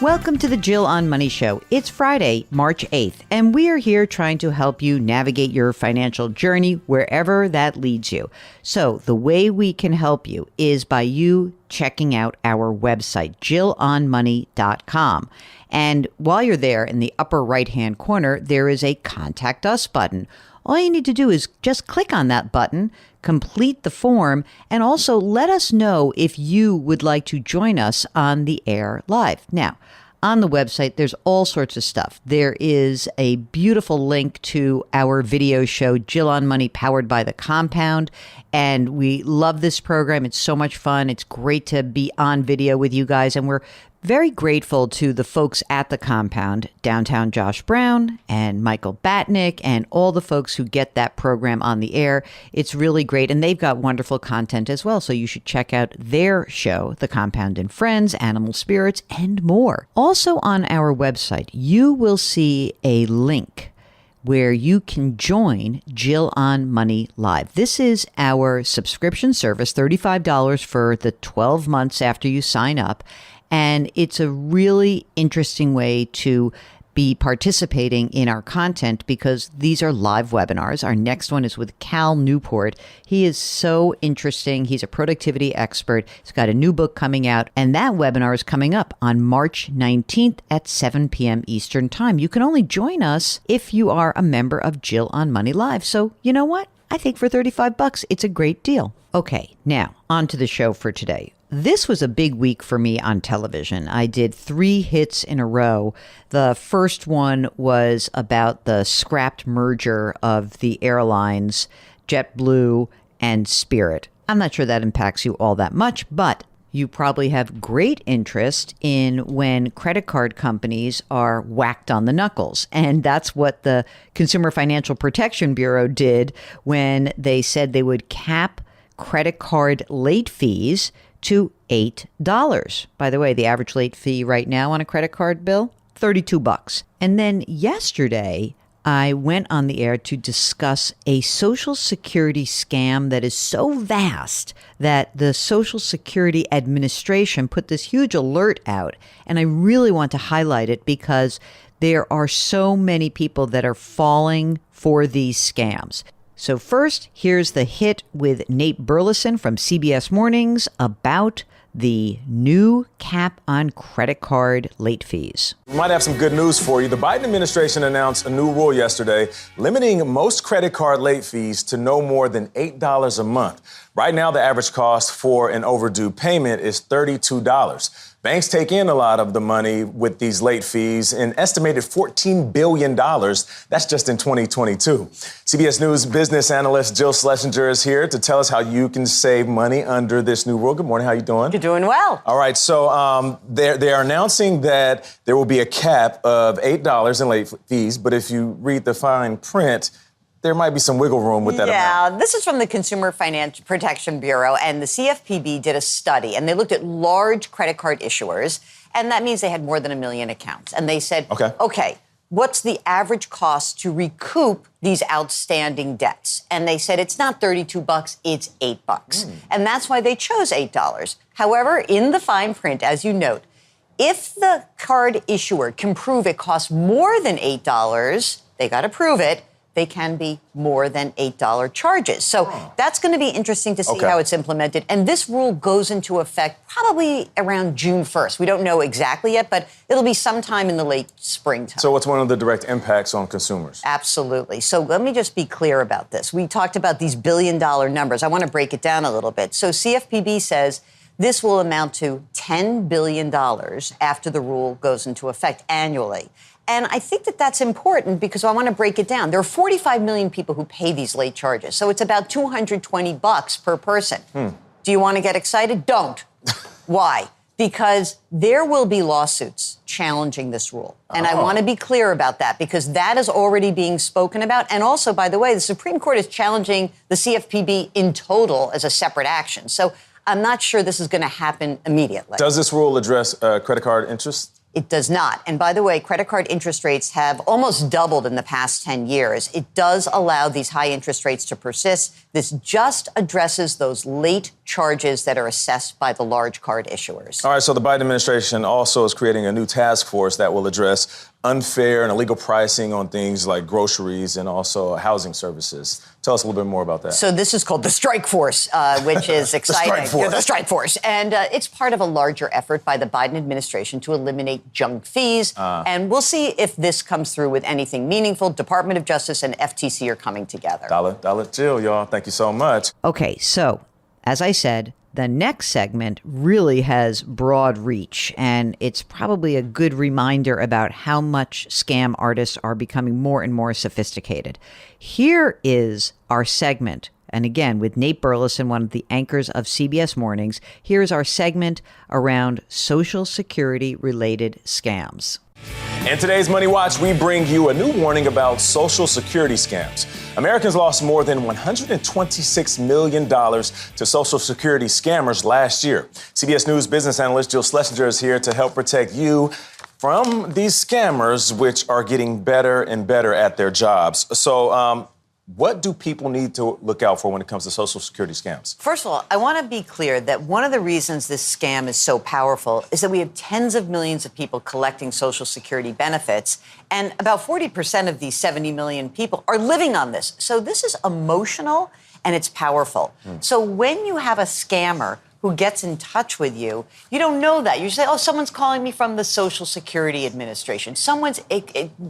Welcome to the Jill on Money Show. It's Friday, March 8th, and we are here trying to help you navigate your financial journey wherever that leads you. So the way we can help you is by you checking out our website, jillonmoney.com. And while you're there, in the upper right-hand corner, there is a Contact Us button. All you need to do is just click on that button, complete the form, and also let us know if you would like to join us on the air live. Now, on the website, there's all sorts of stuff. There is a beautiful link to our video show, Jill on Money, powered by The Compound. And we love this program. It's so much fun. It's great to be on video with you guys. And we're very grateful to the folks at The Compound, downtown Josh Brown and Michael Batnick, and all the folks who get that program on the air. It's really great. And they've got wonderful content as well. So you should check out their show, The Compound and Friends, Animal Spirits, and more. Also on our website, you will see a link where you can join Jill on Money Live. This is our subscription service, $35 for the 12 months after you sign up. And it's a really interesting way to be participating in our content because these are live webinars. Our next one is with Cal Newport. He is so interesting. He's a productivity expert. He's got a new book coming out, and that webinar is coming up on March 19th at 7 p.m. Eastern Time. You can only join us if you are a member of Jill on Money Live. So you know what? I think for $35, it's a great deal. Okay, now on to the show for today. This was a big week for me on television. I did 3 hits in a row. The first one was about the scrapped merger of the airlines, JetBlue and Spirit. I'm not sure that impacts you all that much, but you probably have great interest in when credit card companies are whacked on the knuckles. And that's what the Consumer Financial Protection Bureau did when they said they would cap credit card late fees to $8. By the way, the average late fee right now on a credit card bill, $32. And then yesterday, I went on the air to discuss a Social Security scam that is so vast that the Social Security Administration put this huge alert out. And I really want to highlight it because there are so many people that are falling for these scams. So first, here's the hit with Nate Burleson from CBS Mornings about the new cap on credit card late fees. We might have some good news for you. The Biden administration announced a new rule yesterday limiting most credit card late fees to no more than $8 a month. Right now, the average cost for an overdue payment is $32. Banks take in a lot of the money with these late fees, an estimated $14 billion. That's just in 2022. CBS News business analyst Jill Schlesinger is here to tell us how you can save money under this new rule. Good morning. How you doing? You're doing well. All right. So they are announcing that there will be a cap of $8 in late fees. But if you read the fine print, there might be some wiggle room with that amount. Yeah, this is from the Consumer Financial Protection Bureau, and the CFPB did a study, and they looked at large credit card issuers, and that means they had more than 1 million accounts. And they said, okay, what's the average cost to recoup these outstanding debts? And they said it's not $32, it's $8. And that's why they chose $8. However, in the fine print, as you note, if the card issuer can prove it costs more than $8, they got to prove it, they can be more than $8 charges. So that's going to be interesting to see how it's implemented. And this rule goes into effect probably around June 1st. We don't know exactly yet, but it'll be sometime in the late springtime. So what's one of the direct impacts on consumers? Absolutely. So let me just be clear about this. We talked about these billion-dollar numbers. I want to break it down a little bit. So CFPB says this will amount to $10 billion after the rule goes into effect annually. And I think that that's important because I want to break it down. There are 45 million people who pay these late charges. So it's about $220 per person. Do you want to get excited? Don't. Why? Because there will be lawsuits challenging this rule. And I want to be clear about that because that is already being spoken about. And also, by the way, the Supreme Court is challenging the CFPB in total as a separate action. So I'm not sure this is going to happen immediately. Does this rule address credit card interest? It does not. And by the way, credit card interest rates have almost doubled in the past 10 years. It does allow these high interest rates to persist. This just addresses those late charges that are assessed by the large card issuers. All right, so the Biden administration also is creating a new task force that will address unfair and illegal pricing on things like groceries and also housing services. Tell us a little bit more about that. So this is called the Strike Force, which is exciting. The Strike Force. And it's part of a larger effort by the Biden administration to eliminate junk fees. And we'll see if this comes through with anything meaningful. Department of Justice and FTC are coming together. Dollar Jill, y'all. Thank you so much. Okay, so as I said, the next segment really has broad reach, and it's probably a good reminder about how much scam artists are becoming more and more sophisticated. Here is our segment, and again, with Nate Burleson, one of the anchors of CBS Mornings, here's our segment around Social Security-related scams. In today's Money Watch, we bring you a new warning about Social Security scams. Americans lost more than $126 million to Social Security scammers last year. CBS News business analyst Jill Schlesinger is here to help protect you from these scammers, which are getting better and better at their jobs. So, what do people need to look out for when it comes to Social Security scams? First of all, I want to be clear that one of the reasons this scam is so powerful is that we have tens of millions of people collecting Social Security benefits, and about 40% of these 70 million people are living on this. So this is emotional and it's powerful. So when you have a scammer who gets in touch with you, you don't know that. You say, oh, someone's calling me from the Social Security Administration. Someone's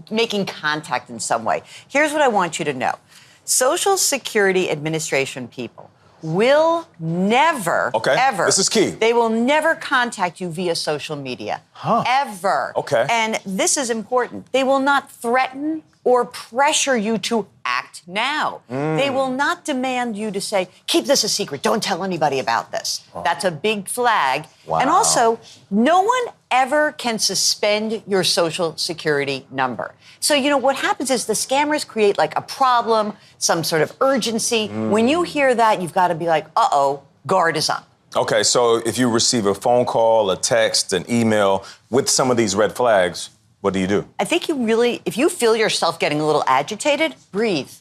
making contact in some way. Here's what I want you to know. Social Security Administration people will never, ever. This is key. They will never contact you via social media. Ever. Okay. And this is important. They will not threaten or pressure you to act now. They will not demand you to say, keep this a secret. Don't tell anybody about this. That's a big flag. Wow. And also, no one ever can suspend your Social Security number. So, you know, what happens is the scammers create like a problem, some sort of urgency. When you hear that, you've got to be like, uh-oh, guard is up. Okay, so if you receive a phone call, a text, an email with some of these red flags, what do you do? I think you really, if you feel yourself getting a little agitated, breathe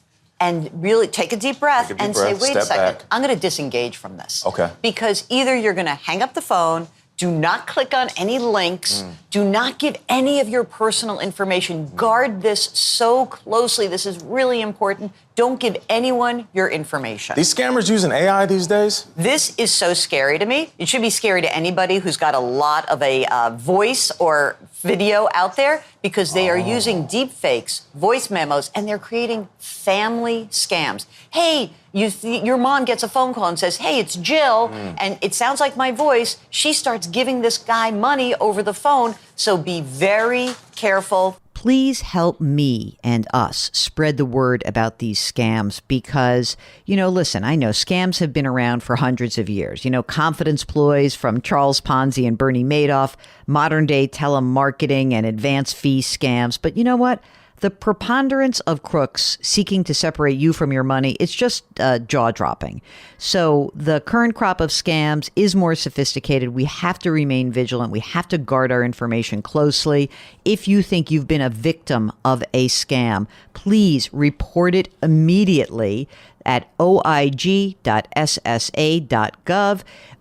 and really take a deep breath and say, wait a second, I'm going to disengage from this. Okay. Because either you're going to hang up the phone, do not click on any links, do not give any of your personal information. Guard this so closely. This is really important. Don't give anyone your information. These scammers using AI these days? This is so scary to me. It should be scary to anybody who's got a lot of a voice or video out there because they are using deep fakes, voice memos, and they're creating family scams. Hey, your mom gets a phone call and says, hey, it's Jill, and it sounds like my voice. She starts giving this guy money over the phone, so be very careful. Please help me and us spread the word about these scams because, you know, listen, I know scams have been around for hundreds of years. You know, confidence ploys from Charles Ponzi and Bernie Madoff, modern day telemarketing and advance fee scams. But you know what? The preponderance of crooks seeking to separate you from your money, it's just jaw-dropping. So the current crop of scams is more sophisticated. We have to remain vigilant. We have to guard our information closely. If you think you've been a victim of a scam, please report it immediately at oig.ssa.gov.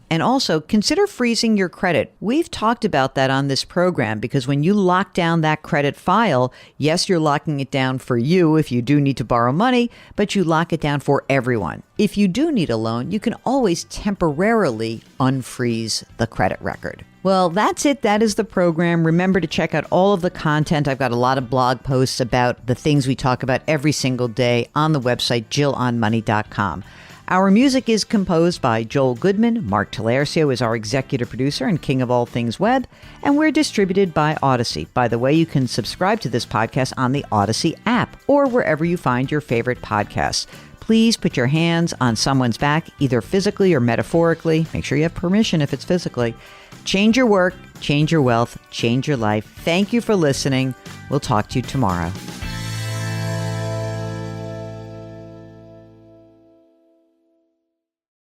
And also, consider freezing your credit. We've talked about that on this program because when you lock down that credit file, yes, you're locking it down for you if you do need to borrow money, but you lock it down for everyone. If you do need a loan, you can always temporarily unfreeze the credit record. Well, that's it. That is the program. Remember to check out all of the content. I've got a lot of blog posts about the things we talk about every single day on the website, JillOnMoney.com. Our music is composed by Joel Goodman. Mark Talercio is our executive producer and king of all things web. And we're distributed by Odyssey. By the way, you can subscribe to this podcast on the Odyssey app or wherever you find your favorite podcasts. Please put your hands on someone's back, either physically or metaphorically. Make sure you have permission if it's physically. Change your work, change your wealth, change your life. Thank you for listening. We'll talk to you tomorrow.